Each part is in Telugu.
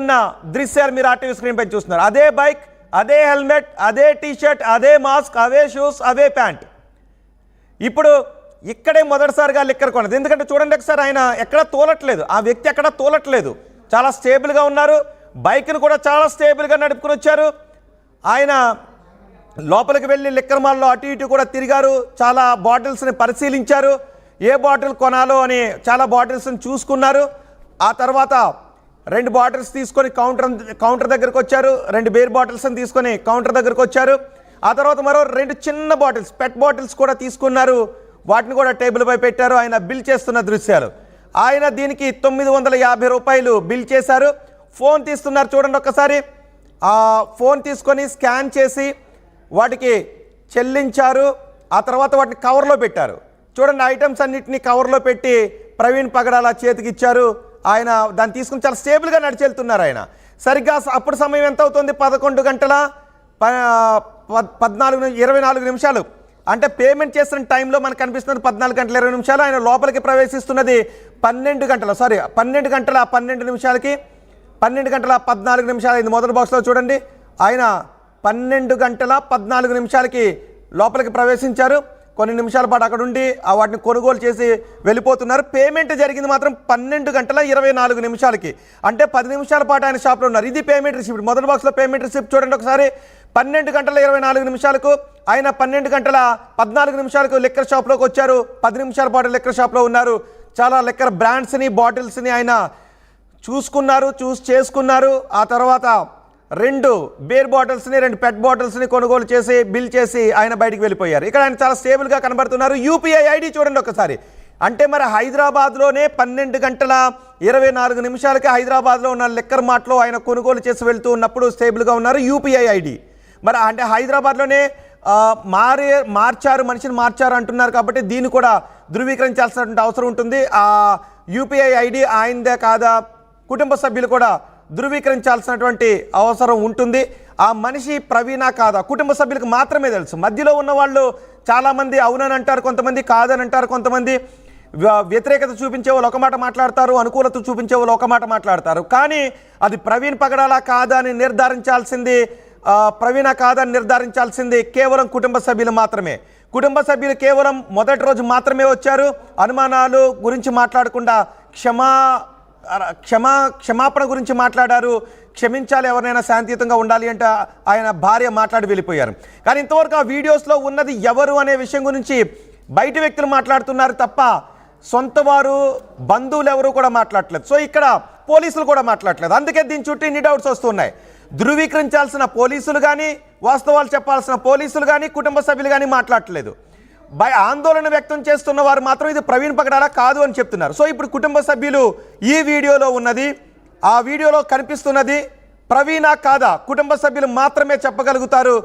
ఉన్న దృశ్యాలు మీరు ఆర్టీవీ స్క్రీన్ పై చూస్తున్నారు. అదే బైక్, అదే హెల్మెట్, అదే టీషర్ట్, అదే మాస్క్, అవే షూస్, అవే ప్యాంట్. ఇప్పుడు ఇక్కడే మొదటిసారిగా లిక్కర్ కొన్నది. ఎందుకంటే చూడండి ఒకసారి, ఆయన ఎక్కడ తోలట్లేదు, ఆ వ్యక్తి ఎక్కడ తోలట్లేదు, చాలా స్టేబుల్గా ఉన్నారు. బైక్ను కూడా చాలా స్టేబుల్గా నడుపుకొని వచ్చారు. ఆయన లోపలికి వెళ్ళి లిక్కర్ మాల్లో అటు ఇటు కూడా తిరిగారు, చాలా బాటిల్స్ని పరిశీలించారు, ఏ బాటిల్ కొనాలో అని చాలా బాటిల్స్ని చూసుకున్నారు. ఆ తర్వాత 2 బాటిల్స్ తీసుకొని కౌంటర్ దగ్గరకు వచ్చారు, 2 బీర్ బాటిల్స్ని తీసుకొని కౌంటర్ దగ్గరకు వచ్చారు. ఆ తర్వాత మరో 2 చిన్న బాటిల్స్, పెట్ బాటిల్స్ కూడా తీసుకున్నారు, వాటిని కూడా టేబుల్ పై పెట్టారు. ఆయన బిల్ చేస్తున్న దృశ్యాలు. ఆయన దీనికి 950 రూపాయలు బిల్ చేశారు. ఫోన్ తీస్తున్నారు చూడండి ఒక్కసారి. ఆ ఫోన్ తీసుకొని స్కాన్ చేసి వాటికి చెల్లించారు. ఆ తర్వాత వాటిని కవర్లో పెట్టారు. చూడండి, ఐటమ్స్ అన్నిటినీ కవర్లో పెట్టి ప్రవీణ్ పగడాల చేతికి ఇచ్చారు. ఆయన దాన్ని తీసుకుని చాలా స్టేబుల్గా నడిచెళ్తున్నారు. ఆయన సరిగ్గా అప్పుడు సమయం ఎంత అవుతుంది? 11 గంటల 24 నిమిషాలు. అంటే పేమెంట్ చేసిన టైంలో మనకు కనిపిస్తున్నది 14 గంటల 20 నిమిషాలు. ఆయన లోపలికి ప్రవేశిస్తున్నది 12 గంటల 12 నిమిషాలకి, 12 గంటల 14 నిమిషాలు అయింది. మొదటి బాక్స్లో చూడండి, ఆయన 12 గంటల 14 నిమిషాలకి లోపలికి ప్రవేశించారు. కొన్ని నిమిషాల పాటు అక్కడ ఉండి వాటిని కొనుగోలు చేసి వెళ్ళిపోతున్నారు. పేమెంట్ జరిగింది మాత్రం 12 గంటల 24 నిమిషాలకి. అంటే 10 నిమిషాల పాటు ఆయన షాప్లో ఉన్నారు. ఇది పేమెంట్ రిసిప్ట్. మొదటి బాక్స్లో పేమెంట్ రిసిప్ట్ చూడండి ఒకసారి. 12 గంటల 24 నిమిషాలకు ఆయన 12 గంటల 14 నిమిషాలకు లిక్కర్ షాప్లోకి వచ్చారు. 10 నిమిషాల పాటు లిక్కర్ షాప్లో ఉన్నారు. చాలా లిక్కర్ బ్రాండ్స్ని, బాటిల్స్ని ఆయన చూసుకున్నారు, చేసుకున్నారు. ఆ తర్వాత 2 బీర్ బాటిల్స్ని, 2 పెట్ బాటిల్స్ని కొనుగోలు చేసి బిల్ చేసి ఆయన బయటికి వెళ్ళిపోయారు. ఇక్కడ ఆయన చాలా స్టేబుల్గా కనబడుతున్నారు. యూపీఐ ఐడి చూడండి ఒకసారి. అంటే మరి హైదరాబాద్లోనే 12 గంటల 24 నిమిషాలకి హైదరాబాద్లో ఉన్న లిక్కర్ మార్ట్లో ఆయన కొనుగోలు చేసి వెళ్తూ ఉన్నప్పుడు స్టేబుల్గా ఉన్నారు. యూపీఐ ఐడి మరి అంటే హైదరాబాద్లోనే మనిషిని మార్చారు అంటున్నారు. కాబట్టి దీన్ని కూడా ధృవీకరించాల్సినటువంటి అవసరం ఉంటుంది. ఆ యూపీఐ ఐడి ఆయనదే కాదా, కుటుంబ సభ్యులు కూడా ధృవీకరించాల్సినటువంటి అవసరం ఉంటుంది. ఆ మనిషి ప్రవీణా కాదా కుటుంబ సభ్యులకు మాత్రమే తెలుసు. మధ్యలో ఉన్న వాళ్ళు చాలామంది అవునని అంటారు, కొంతమంది కాదని అంటారు, కొంతమంది వ్యతిరేకత చూపించే వాళ్ళు ఒక మాట మాట్లాడతారు, అనుకూలత చూపించే వాళ్ళు ఒక మాట మాట్లాడతారు. కానీ అది ప్రవీణ్ పగడాలా కాదా అని నిర్ధారించాల్సింది, ప్రవీణ కాదని నిర్ధారించాల్సింది కేవలం కుటుంబ సభ్యులు మాత్రమే. కుటుంబ సభ్యులు కేవలం మొదటి రోజు మాత్రమే వచ్చారు. అనుమానాలు గురించి మాట్లాడకుండా క్షమాపణ గురించి మాట్లాడారు. క్షమించాలి, ఎవరినైనా శాంతియుతంగా ఉండాలి అంటే ఆయన భార్య మాట్లాడి వెళ్ళిపోయారు. కానీ ఇంతవరకు ఆ వీడియోస్లో ఉన్నది ఎవరు అనే విషయం గురించి బయట వ్యక్తులు మాట్లాడుతున్నారు తప్ప సొంత వారు, బంధువులు ఎవరు కూడా మాట్లాడలేదు. సో ఇక్కడ పోలీసులు కూడా మాట్లాడలేదు. అందుకే దీని చుట్టూ ఇన్ని డౌట్స్ వస్తున్నాయి. ధృవీకరించాల్సిన పోలీసులు కానీ, వాస్తవాలు చెప్పాల్సిన పోలీసులు కానీ, కుటుంబ సభ్యులు కానీ మాట్లాడలేదు. ఆందోళన వ్యక్తం చేస్తున్న వారు మాత్రం ఇది ప్రవీణ్ పగడాలా కాదు అని చెప్తున్నారు. సో ఇప్పుడు కుటుంబ సభ్యులు ఈ వీడియోలో ఉన్నది, ఆ వీడియోలో కనిపిస్తున్నది ప్రవీణా కాదా కుటుంబ సభ్యులు మాత్రమే చెప్పగలుగుతారు.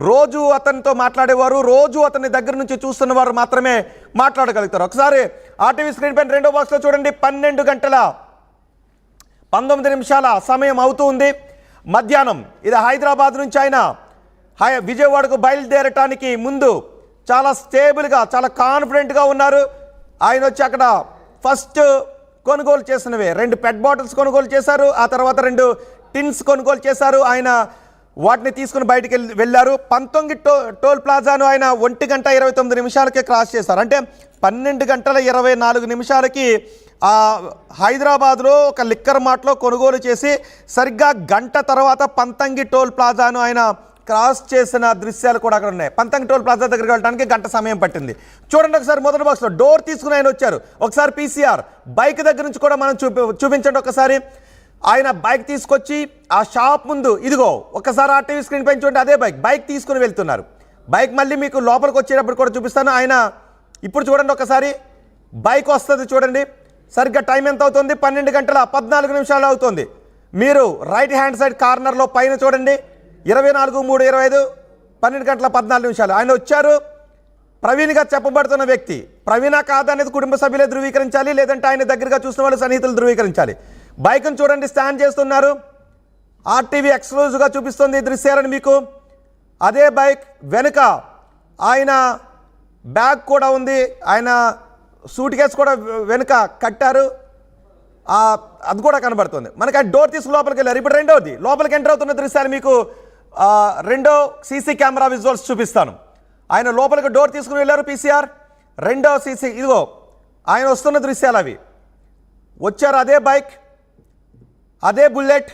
రోజు అతనితో మాట్లాడేవారు, రోజు అతని దగ్గర నుంచి చూస్తున్న వారు మాత్రమే మాట్లాడగలుగుతారు. ఒకసారి ఆర్టీవీ స్క్రీన్ పైన 2వ బాక్స్లో చూడండి. 12 గంటల 19 నిమిషాల సమయం అవుతుంది, మధ్యాహ్నం. ఇది హైదరాబాద్ నుంచి ఆయన విజయవాడకు బయలుదేరటానికి ముందు చాలా స్టేబుల్గా, చాలా కాన్ఫిడెంట్గా ఉన్నారు. ఆయన వచ్చి అక్కడ ఫస్ట్ కొనుగోలు చేసినవే 2 పెట్ బాటిల్స్ కొనుగోలు చేశారు. ఆ తర్వాత 2 టిన్స్ కొనుగోలు చేశారు. ఆయన వాటిని తీసుకుని బయటికి వెళ్ళారు. 19 టోల్ ప్లాజాను ఆయన 1 గంట 29 నిమిషాలకే క్రాస్ చేశారు. అంటే 12 గంటల 24 నిమిషాలకి హైదరాబాద్లో ఒక లిక్కర్ మార్ట్లో కొనుగోలు చేసి సరిగ్గా గంట తర్వాత 19 టోల్ ప్లాజాను ఆయన క్రాస్ చేసిన దృశ్యాలు కూడా అక్కడ ఉన్నాయి. 19 టోల్ ప్లాజా దగ్గరికి వెళ్ళడానికి గంట సమయం పట్టింది. చూడండి ఒకసారి మొదటి బాక్స్లో డోర్ తీసుకుని ఆయన వచ్చారు. ఒకసారి పీసీఆర్ బైక్ దగ్గర నుంచి కూడా మనం చూపించండి ఒకసారి. ఆయన బైక్ తీసుకొచ్చి ఆ షాప్ ముందు, ఇదిగో ఒకసారి ఆర్టీవీ స్క్రీన్ పైన చూడండి, అదే బైక్ తీసుకుని వెళ్తున్నారు. బైక్ మళ్ళీ మీకు లోపలికి వచ్చేటప్పుడు కూడా చూపిస్తాను. ఆయన ఇప్పుడు చూడండి ఒకసారి, బైక్ వస్తుంది చూడండి. సరిగ్గా టైం ఎంత అవుతుంది? 12 గంటల 14 నిమిషాలు అవుతుంది. మీరు రైట్ హ్యాండ్ సైడ్ కార్నర్లో పైన చూడండి, 24:03:25, 12 గంటల 14 నిమిషాలు ఆయన వచ్చారు. ప్రవీణ్గా చెప్పబడుతున్న వ్యక్తి ప్రవీణ కాదనేది కుటుంబ సభ్యులే ధృవీకరించాలి, లేదంటే ఆయన దగ్గరగా చూసిన వాళ్ళు సన్నిహితులు ధృవీకరించాలి. బైక్ను చూడండి, స్టాండ్ చేస్తున్నారు. ఆర్టీవీ ఎక్స్క్లూజివ్గా చూపిస్తుంది ఈ దృశ్యాలను మీకు. అదే బైక్ వెనుక ఆయన బ్యాగ్ కూడా ఉంది, ఆయన సూట్ కేసు కూడా వెనుక కట్టారు. అది కూడా కనబడుతుంది మనకి. ఆ డోర్ తీసుకుని లోపలికి వెళ్ళారు. ఇప్పుడు రెండోది లోపలికి ఎంటర్ అవుతున్న దృశ్యాలు మీకు రెండో సీసీ కెమెరా విజువల్స్ చూపిస్తాను. ఆయన లోపలికి డోర్ తీసుకుని వెళ్ళారు పీసీఆర్. రెండో సీసీ ఇదిగో ఆయన వస్తున్న దృశ్యాలు అవి. వచ్చారు అదే బైక్, అదే బుల్లెట్,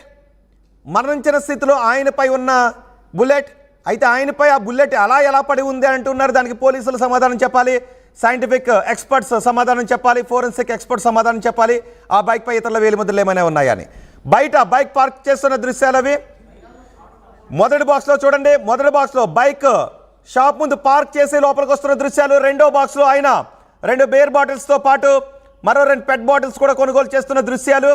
మరణించిన స్థితిలో ఆయనపై ఉన్న బుల్లెట్. అయితే ఆయనపై ఆ బుల్లెట్ అలా ఎలా పడి ఉంది అంటున్నారు. దానికి పోలీసులు సమాధానం చెప్పాలి, సైంటిఫిక్ ఎక్స్పర్ట్స్ సమాధానం చెప్పాలి, ఫోరెన్సిక్ ఎక్స్పర్ట్స్ సమాధానం చెప్పాలి ఆ బైక్పై ఇతరుల వేలిముద్రలు ఏమైనా ఉన్నాయని. బయట బైక్ పార్క్ చేస్తున్న దృశ్యాలు అవి. మొదటి బాక్స్లో చూడండి, మొదటి బాక్స్లో బైక్ షాప్ ముందు పార్క్ చేసి లోపలికి వస్తున్న దృశ్యాలు. రెండో బాక్స్లో ఆయన 2 బేర్ బాటిల్స్తో పాటు మరో 2 పెట్ బాటిల్స్ కూడా కొనుగోలు చేస్తున్న దృశ్యాలు.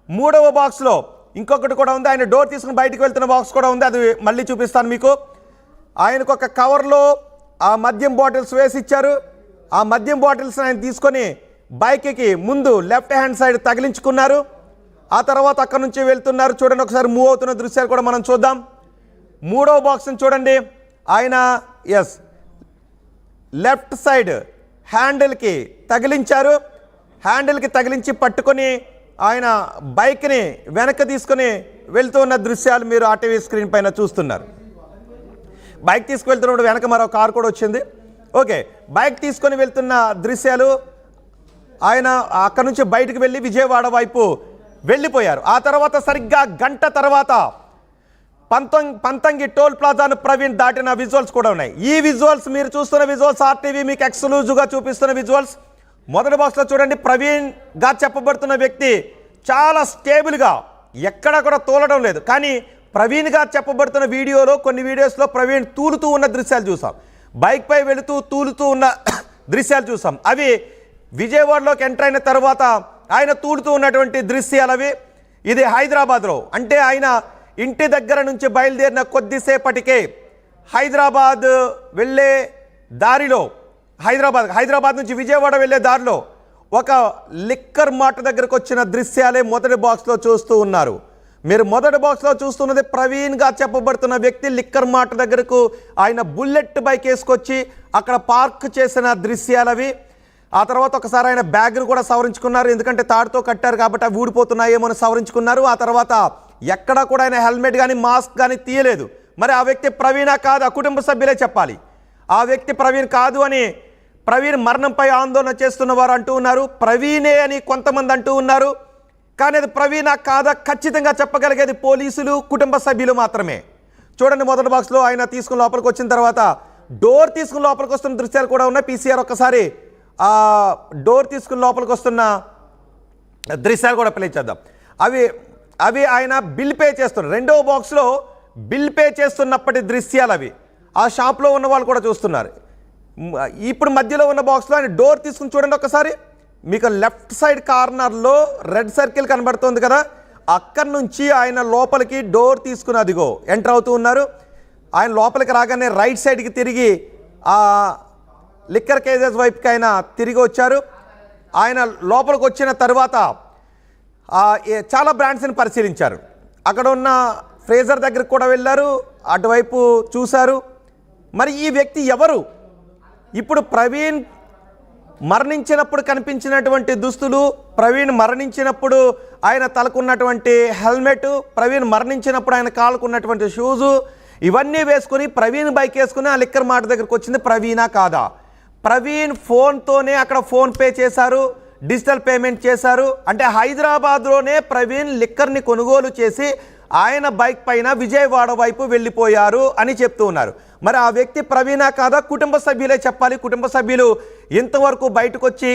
మూడవ బాక్స్లో ఇంకొకటి కూడా ఉంది, ఆయన డోర్ తీసుకుని బయటికి వెళ్తున్న బాక్స్ కూడా ఉంది, అది మళ్ళీ చూపిస్తాను మీకు. ఆయనకు ఒక కవర్లో ఆ మద్యం బాటిల్స్ వేసి ఇచ్చారు. ఆ మద్యం బాటిల్స్ ఆయన తీసుకొని బైక్కి ముందు లెఫ్ట్ హ్యాండ్ సైడ్ తగిలించుకున్నారు. ఆ తర్వాత అక్కడ నుంచి వెళ్తున్నారు. చూడండి ఒకసారి మూవ్ అవుతున్న దృశ్యాలు కూడా మనం చూద్దాం. మూడవ బాక్స్ని చూడండి, ఆయన లెఫ్ట్ సైడ్ హ్యాండిల్కి తగిలించారు. హ్యాండిల్కి తగిలించి పట్టుకొని ఆయన బైక్ని వెనక్కి తీసుకొని వెళ్తూ ఉన్న దృశ్యాలు మీరు ఆర్టీవీ స్క్రీన్ పైన చూస్తున్నారు. బైక్ తీసుకువెళ్తున్నప్పుడు వెనక మరో కారు కూడా వచ్చింది. ఓకే, బైక్ తీసుకొని వెళ్తున్న దృశ్యాలు. ఆయన అక్కడ నుంచి బయటకు వెళ్ళి విజయవాడ వైపు వెళ్ళిపోయారు. ఆ తర్వాత సరిగ్గా గంట తర్వాత పంతంగి టోల్ ప్లాజాను ప్రవీణ్ దాటిన విజువల్స్ కూడా ఉన్నాయి. ఈ విజువల్స్ మీరు చూస్తున్న విజువల్స్ ఆర్టీవీ మీకు ఎక్స్క్లూజివ్గా చూపిస్తున్న విజువల్స్. మొదటి బాక్స్లో చూడండి, ప్రవీణ్గా చెప్పబడుతున్న వ్యక్తి చాలా స్టేబుల్గా ఎక్కడా కూడా తోలడం లేదు. కానీ ప్రవీణ్గా చెప్పబడుతున్న వీడియోలో కొన్ని వీడియోస్లో ప్రవీణ్ తూలుతూ ఉన్న దృశ్యాలు చూసాం, బైక్పై వెళుతూ తూలుతూ ఉన్న దృశ్యాలు చూసాం. అవి విజయవాడలోకి ఎంటర్ అయిన తర్వాత ఆయన తూలుతూ ఉన్నటువంటి దృశ్యాలు అవి. ఇది హైదరాబాద్లో, అంటే ఆయన ఇంటి దగ్గర నుంచి బయలుదేరిన కొద్దిసేపటికే హైదరాబాద్ వెళ్ళే దారిలో, హైదరాబాద్ నుంచి విజయవాడ వెళ్ళే దారిలో ఒక లిక్కర్ మార్ట్ దగ్గరకు వచ్చిన దృశ్యాలే మొదటి బాక్స్లో చూస్తూ ఉన్నారు. మీరు మొదటి బాక్స్లో చూస్తున్నది ప్రవీణ్గా చెప్పబడుతున్న వ్యక్తి లిక్కర్ మార్ట్ దగ్గరకు ఆయన బుల్లెట్ బైక్ వేసుకొచ్చి అక్కడ పార్క్ చేసిన దృశ్యాలవి. ఆ తర్వాత ఒకసారి ఆయన బ్యాగ్ను కూడా సవరించుకున్నారు, ఎందుకంటే తాడుతో కట్టారు కాబట్టి అవి ఊడిపోతున్నాయేమో అని సవరించుకున్నారు. ఆ తర్వాత ఎక్కడా కూడా ఆయన హెల్మెట్ కానీ మాస్క్ కానీ తీయలేదు. మరి ఆ వ్యక్తి ప్రవీణా కాదు, ఆ కుటుంబ సభ్యులే చెప్పాలి. ఆ వ్యక్తి ప్రవీణ్ కాదు అని ప్రవీణ్ మరణంపై ఆందోళన చేస్తున్న వారు అంటూ ఉన్నారు, ప్రవీణే అని కొంతమంది అంటూ ఉన్నారు. కానీ అది ప్రవీణా కాదా ఖచ్చితంగా చెప్పగలిగేది పోలీసులు, కుటుంబ సభ్యులు మాత్రమే. చూడండి మొదటి బాక్స్లో ఆయన తీసుకుని లోపలికి వచ్చిన తర్వాత డోర్ తీసుకుని లోపలికి వస్తున్న దృశ్యాలు కూడా ఉన్నాయి. పీసీఆర్ ఒక్కసారి ఆ డోర్ తీసుకుని లోపలికి వస్తున్న దృశ్యాలు కూడా ప్లే చేద్దాం. అవి ఆయన బిల్ పే చేస్తున్నారు. రెండవ బాక్స్లో బిల్ పే చేస్తున్నప్పటి దృశ్యాలు అవి. ఆ షాప్లో ఉన్న వాళ్ళు కూడా చూస్తున్నారు. ఇప్పుడు మధ్యలో ఉన్న బాక్స్లో ఆయన డోర్ తీసుకుని చూడండి ఒకసారి. మీకు లెఫ్ట్ సైడ్ కార్నర్లో రెడ్ సర్కిల్ కనబడుతుంది కదా, అక్కడి నుంచి ఆయన లోపలికి డోర్ తీసుకుని అదిగో ఎంటర్ అవుతూ ఉన్నారు. ఆయన లోపలికి రాగానే రైట్ సైడ్కి తిరిగి ఆ లిక్కర్ కేజెస్ వైపుకి ఆయన తిరిగి వచ్చారు. ఆయన లోపలికి వచ్చిన తర్వాత చాలా బ్రాండ్స్ని పరిశీలించారు. అక్కడ ఉన్న ఫ్రేజర్ దగ్గరికి కూడా వెళ్ళారు, అటువైపు చూశారు. మరి ఈ వ్యక్తి ఎవరు? ఇప్పుడు ప్రవీణ్ మరణించినప్పుడు కనిపించినటువంటి దుస్తులు, ప్రవీణ్ మరణించినప్పుడు ఆయన తలకున్నటువంటి హెల్మెట్, ప్రవీణ్ మరణించినప్పుడు ఆయన కాలుకున్నటువంటి షూజు, ఇవన్నీ వేసుకుని ప్రవీణ్ బైక్ వేసుకుని ఆ లిక్కర్ మార్ట్ దగ్గరికి వచ్చింది ప్రవీణా కాదా? ప్రవీణ్ ఫోన్తోనే అక్కడ ఫోన్ పే చేశారు, డిజిటల్ పేమెంట్ చేశారు. అంటే హైదరాబాద్లోనే ప్రవీణ్ లిక్కర్ని కొనుగోలు చేసి ఆయన బైక్ పైన విజయవాడ వైపు వెళ్ళిపోయారు అని చెప్తూ ఉన్నారు. మరి ఆ వ్యక్తి ప్రవీణా కాదా? కుటుంబ సభ్యులే చెప్పాలి. కుటుంబ సభ్యులు ఇంతవరకు బయటకు వచ్చి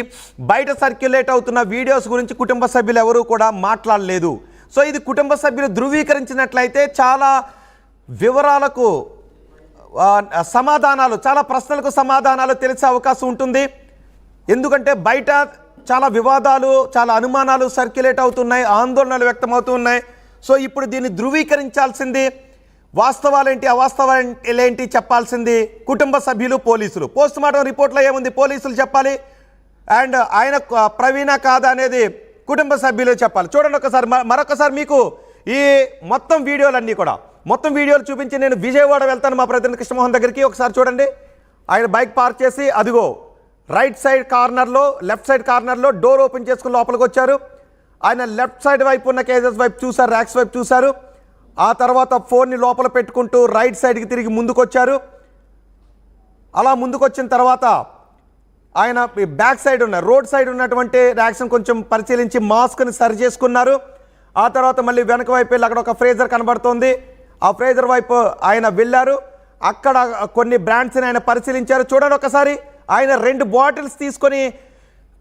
బయట సర్క్యులేట్ అవుతున్న వీడియోస్ గురించి కుటుంబ సభ్యులు ఎవరూ కూడా మాట్లాడలేదు. సో ఇది కుటుంబ సభ్యులు ధృవీకరించినట్లయితే చాలా వివరాలకు సమాధానాలు, చాలా ప్రశ్నలకు సమాధానాలు తెలిసే అవకాశం ఉంటుంది. ఎందుకంటే బయట చాలా వివాదాలు, చాలా అనుమానాలు సర్క్యులేట్ అవుతున్నాయి, ఆందోళనలు వ్యక్తమవుతున్నాయి. సో ఇప్పుడు దీన్ని ధృవీకరించాల్సింది వాస్తవాలేంటి అవాస్తవాలేంటి చెప్పాల్సింది కుటుంబ సభ్యులు, పోలీసులు. పోస్ట్ మార్టం రిపోర్ట్లో ఏముంది పోలీసులు చెప్పాలి, అండ్ ఆయన ప్రవీణా కాదా అనేది కుటుంబ సభ్యులు చెప్పాలి. చూడండి ఒకసారి, మరొకసారి మీకు ఈ మొత్తం వీడియోలు చూపించి నేను విజయవాడ వెళ్తాను మా ప్రతినిధి కృష్ణమోహన్ దగ్గరికి. ఒకసారి చూడండి, ఆయన బైక్ పార్క్ చేసి అదిగో రైట్ సైడ్ కార్నర్లో, లెఫ్ట్ సైడ్ కార్నర్లో డోర్ ఓపెన్ చేసుకుని లోపలికి వచ్చారు. ఆయన లెఫ్ట్ సైడ్ వైపు ఉన్న కేజెస్ వైపు చూశారు, ర్యాక్స్ వైపు చూశారు. ఆ తర్వాత ఫోన్ని లోపల పెట్టుకుంటూ రైట్ సైడ్కి తిరిగి ముందుకొచ్చారు. అలా ముందుకొచ్చిన తర్వాత ఆయన బ్యాక్ సైడ్ ఉన్న రోడ్ సైడ్ ఉన్నటువంటి ర్యాక్స్ని కొంచెం పరిశీలించి మాస్క్ని సరి చేసుకున్నారు. ఆ తర్వాత మళ్ళీ వెనక వైపు వెళ్ళి అక్కడ ఒక ఫ్రేజర్ కనబడుతోంది. ఆ ఫ్రేజర్ వైపు ఆయన వెళ్ళారు. అక్కడ కొన్ని బ్రాండ్స్ని ఆయన పరిశీలించారు. చూడండి ఒకసారి, ఆయన 2 బాటిల్స్ తీసుకొని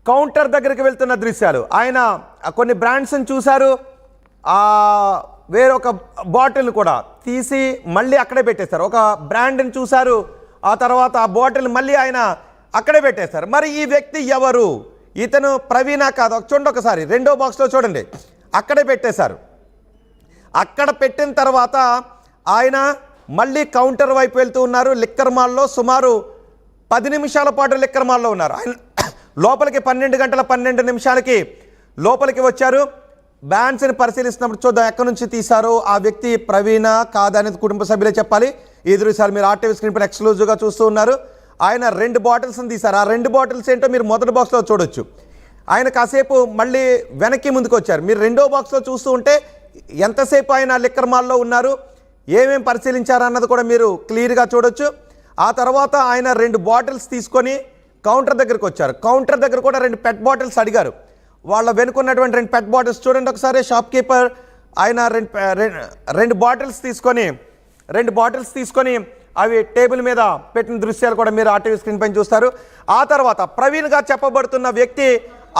కౌంటర్ దగ్గరికి వెళ్తున్న దృశ్యాలు. ఆయన కొన్ని బ్రాండ్స్ని చూశారు, వేరొక బాటిల్ని కూడా తీసి మళ్ళీ అక్కడే పెట్టేశారు. ఒక బ్రాండ్ని చూశారు, ఆ తర్వాత ఆ బాటిల్ మళ్ళీ ఆయన అక్కడే పెట్టేశారు. మరి ఈ వ్యక్తి ఎవరు? ఇతను ప్రవీణా కాదు? చూడండి ఒకసారి, 2వ బాక్స్లో చూడండి, అక్కడే పెట్టేశారు. అక్కడ పెట్టిన తర్వాత ఆయన మళ్ళీ కౌంటర్ వైపు వెళ్తూ ఉన్నారు. లిక్కర్ మాల్లో సుమారు 10 నిమిషాల పాటు లిక్కర్ మాల్లో ఉన్నారు. ఆయన లోపలికి 12:12 లోపలికి వచ్చారు. బ్యాన్స్ని పరిశీలిస్తున్నప్పుడు చూద్దాం ఎక్కడి నుంచి తీశారో. ఆ వ్యక్తి ప్రవీణ కాదా అనేది కుటుంబ సభ్యులే చెప్పాలి. ఈ దృశ్యాలు మీరు ఆర్టీవీ స్క్రీన్ పైన ఎక్స్క్లూజివ్గా చూస్తూ ఉన్నారు. ఆయన 2 బాటిల్స్ని తీశారు. ఆ 2 బాటిల్స్ ఏంటో మీరు మొదటి బాక్స్లో చూడొచ్చు. ఆయన కాసేపు మళ్ళీ వెనక్కి ముందుకు వచ్చారు. మీరు 2వ బాక్స్లో చూస్తూ ఉంటే ఎంతసేపు ఆయన లిక్కర్ మాల్లో ఉన్నారు, ఏమేం పరిశీలించారు అన్నది కూడా మీరు క్లియర్గా చూడొచ్చు. ఆ తర్వాత ఆయన 2 బాటిల్స్ తీసుకొని కౌంటర్ దగ్గరకు వచ్చారు. కౌంటర్ దగ్గర కూడా 2 పెట్ బాటిల్స్ అడిగారు. వాళ్ళ వెనుకున్నటువంటి 2 పెట్ బాటిల్స్ చూడండి ఒకసారి. షాప్ కీపర్ ఆయన 2 బాటిల్స్ తీసుకొని అవి టేబుల్ మీద పెట్టిన దృశ్యాలు కూడా మీరు ఆర్టీవీ స్క్రీన్ పైన చూస్తారు. ఆ తర్వాత ప్రవీణ్గా చెప్పబడుతున్న వ్యక్తి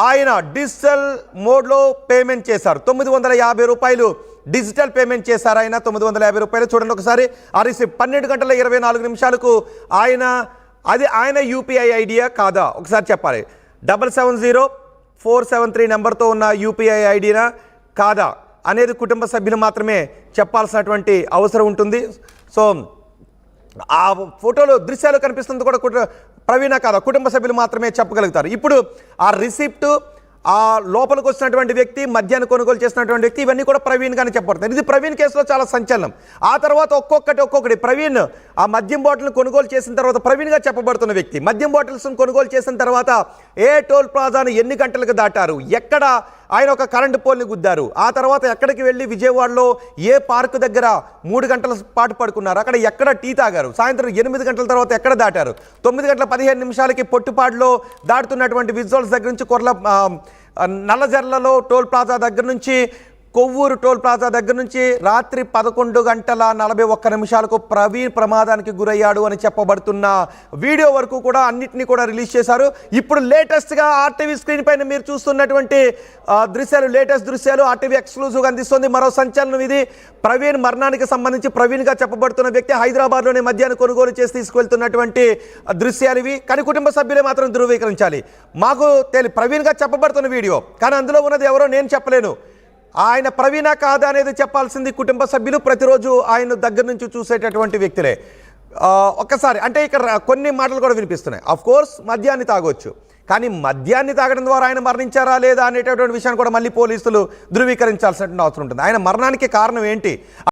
ఆయన డిజిటల్ మోడ్లో పేమెంట్ చేశారు. 950 రూపాయలు డిజిటల్ పేమెంట్ చేశారు ఆయన. 950 రూపాయలు చూడండి ఒకసారి. ఆ రిసిప్ట్ 12:24 ఆయన యూపీఐ ఐడియా కాదా ఒకసారి చెప్పాలి. 770473 నెంబర్తో ఉన్న యూపీఐ ఐడినా కాదా అనేది కుటుంబ సభ్యులు మాత్రమే చెప్పాల్సినటువంటి అవసరం ఉంటుంది. సో ఆ ఫోటోలో దృశ్యాలు కనిపిస్తుంది కూడా ప్రవీణ కాదా కుటుంబ సభ్యులు మాత్రమే చెప్పగలుగుతారు. ఇప్పుడు ఆ రిసిప్ట్, ఆ లోపలికి వచ్చినటువంటి వ్యక్తి, మద్యాన్ని కొనుగోలు చేసినటువంటి వ్యక్తి, ఇవన్నీ కూడా ప్రవీణ్ గానే చెప్పబడతాయి. ఇది ప్రవీణ్ కేసులో చాలా సంచలనం. ఆ తర్వాత ఒక్కొక్కటి ప్రవీణ్ ఆ మద్యం బాటిల్ని కొనుగోలు చేసిన తర్వాత ప్రవీణ్గా చెప్పబడుతున్న వ్యక్తి మద్యం బాటిల్స్ని కొనుగోలు చేసిన తర్వాత ఏ టోల్ ప్లాజాను ఎన్ని గంటలకు దాటారు, ఎక్కడ ఆయన ఒక కరెంటు పోల్ని గుద్దారు, ఆ తర్వాత ఎక్కడికి వెళ్ళి విజయవాడలో ఏ పార్కు దగ్గర 3 గంటల పాటు పడుకున్నారు, అక్కడ ఎక్కడ టీ తాగారు, సాయంత్రం 8 గంటల తర్వాత ఎక్కడ దాటారు, 9:15 పొట్టుపాడులో దాటుతున్నటువంటి విజువల్స్ దగ్గర నుంచి నల్లజర్లలో టోల్ ప్లాజా దగ్గర నుంచి కొవ్వూరు టోల్ ప్లాజా దగ్గర నుంచి రాత్రి 11:41 ప్రవీణ్ ప్రమాదానికి గురయ్యాడు అని చెప్పబడుతున్న వీడియో వరకు కూడా అన్నిటినీ కూడా రిలీజ్ చేశారు. ఇప్పుడు లేటెస్ట్గా ఆర్టీవీ స్క్రీన్ పైన మీరు చూస్తున్నటువంటి లేటెస్ట్ దృశ్యాలు ఆర్టీవీ ఎక్స్క్లూజివ్గా అందిస్తుంది. మరో సంచలనం ఇది. ప్రవీణ్ మరణానికి సంబంధించి ప్రవీణ్గా చెప్పబడుతున్న వ్యక్తి హైదరాబాద్లోనే మద్యాన్ని కొనుగోలు చేసి తీసుకువెళ్తున్నటువంటి దృశ్యాలు ఇవి. కానీ కుటుంబ సభ్యులే మాత్రం ధృవీకరించాలి. మాకు ప్రవీణ్గా చెప్పబడుతున్న వీడియో, కానీ అందులో ఉన్నది ఎవరో నేను చెప్పలేను. ఆయన ప్రవీణ కాదా అనేది చెప్పాల్సింది కుటుంబ సభ్యులు. ప్రతిరోజు ఆయన దగ్గర నుంచి చూసేటటువంటి వ్యక్తులే. ఒక్కసారి అంటే ఇక్కడ కొన్ని మాటలు కూడా వినిపిస్తున్నాయి. ఆఫ్ కోర్స్ మద్యాన్ని తాగొచ్చు, కానీ మద్యాన్ని తాగడం ద్వారా ఆయన మరణించారా లేదా అనేటటువంటి విషయాన్ని కూడా మళ్ళీ పోలీసులు ధృవీకరించాల్సినటువంటి అవసరం ఉంటుంది. ఆయన మరణానికి కారణం ఏంటి?